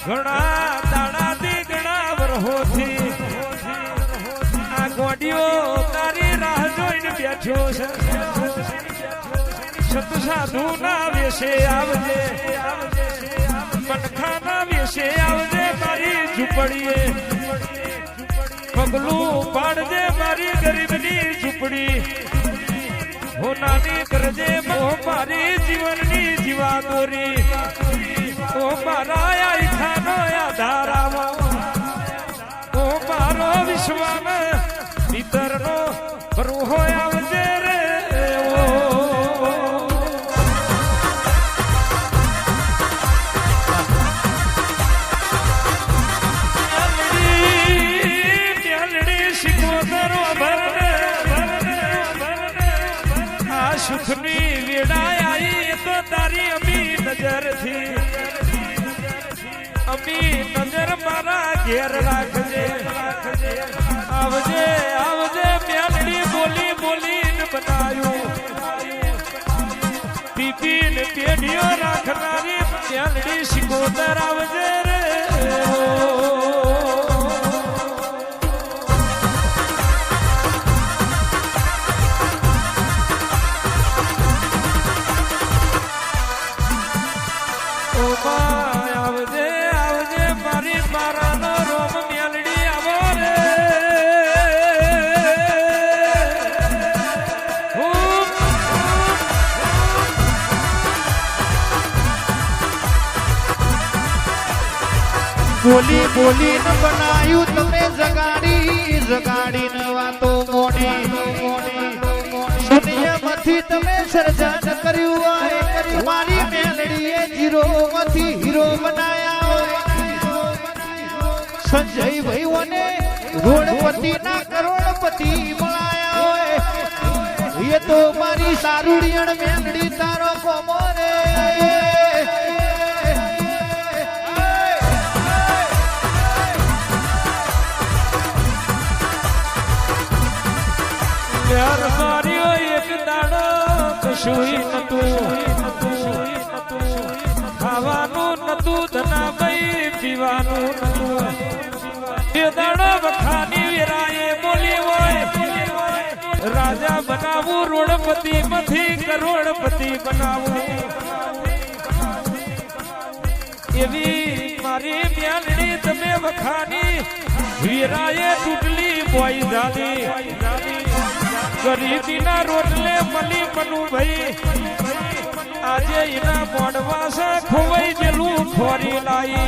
ઘણા દાડાથી ઘણા વરહોથી આ ગોડીઓ તારી રાહ જોઈને બેઠ્યો છે સત સાધુ ના વેશે આવજે મનખાના વેશે આવજે મારી ઝૂંપડીએ પગલું પાડજે મારી ગરીબની ઝૂંપડી હો નાની કરજે મારી જીવનની જીવાદોરી ઓ મારા આખાનો આધાર આવો ઓ મારો વિશ્વાન ભીતરનો રૂહો આવજે રે સુખની વેડાય આવી તો તારી અમી નજર થી અમી નજર મારા ઘેર રાખજે આવજે આવજે મેલડી બોલી બોલીને બનાયું પીપીન પેઢીઓ રાખનારી મેલડી શિકોતર આવજે રે આવજે આવજે મારી મારાનો રોમ મેલડી આવો રે બોલી બોલી ન બનાયું તમે જગાડીને વાતો મોડી શૂન્યમાંથી તમે સર્જન કર્યું મારી મેલડીએ જીરોમાંથી હીરો બનાયા સંજય ભાઈઓને રોડપતિ ના કરોડપતિ મળાયા એ તો મારી સારુડિયણ મેલડી તારો કોમો રે પ્યાર માર્યો એક દાડો કશુંય નતું ખાવાનું નતું ધનાભાઈ પીવાનું નતું એ દાડો વખાની વેરાએ બોલી હોય રાજા બનાવું રોડપતિ માંથી કરોડપતિ બનાવું એવી મારી મ્યાલડી તમે વખાની વીરાએ તૂટલી બોઈ દાદી ગરીબીના રોટલે મળી મનું ભાઈ આજે એના મોડવાસા ખોવાઈ જેલું ફોરી લાઈ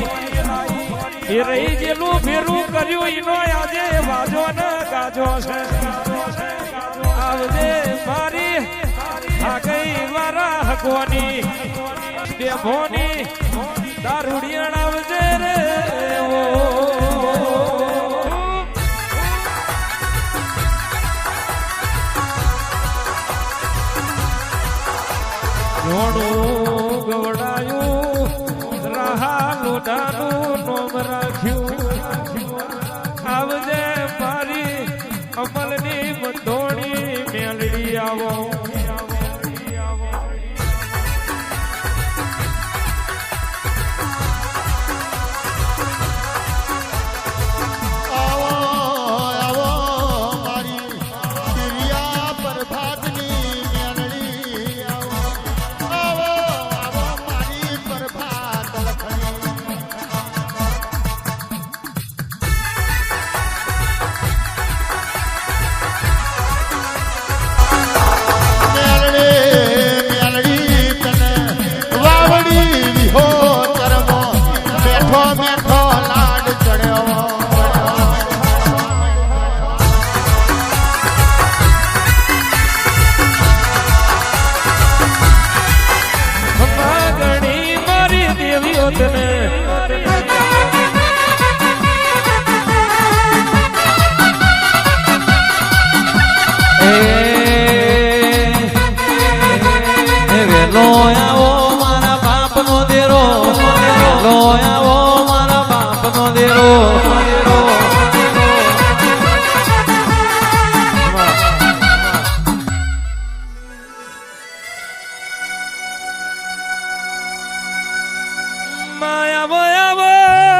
એ રહી જેલું ભેરું કર્યું એનો આજે વાજો ને ગાજો છે આવજે મારી આ ગઈ વારા હગવાની બેભોની દારૂડિયણ આવજે રે ઘોડું ગવડાયું રાહા લોઢાનું નોમ રાખ્યું આવજે મારી અમલની બંધોણી મેલડી આવો માયા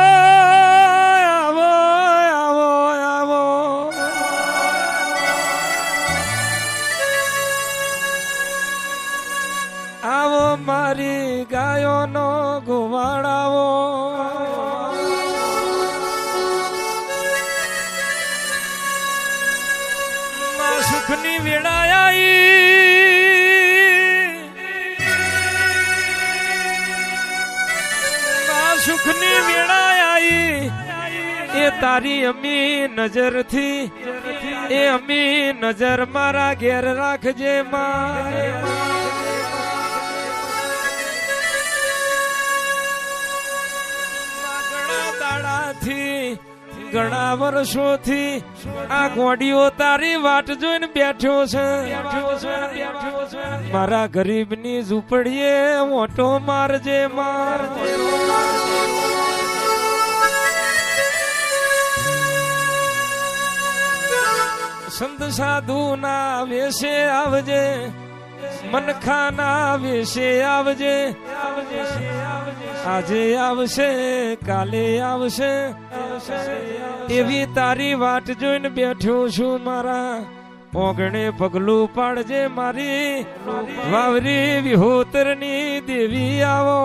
સુખની વેળા આવી એ તારી અમી નજરથી એ અમી નજર મારા ઘેર રાખજે માં ઘણા દાડાથી ઘણા વર્ષોથી આ ગોડીઓ તારી વાટ જોઈને બેઠો છે મારા ગરીબની ઝૂંપડીએ મોટો મારજે મારજે સંત સાધુ ના વેશે આવજે મનખા ના વેશે આવજે આજે આવશે કાલે આવશે એવી તારી વાટ જોઈને બેઠો છું મારા ઓગણે પગલું પાડજે મારી વાવરી વિહોતરની દેવી આવો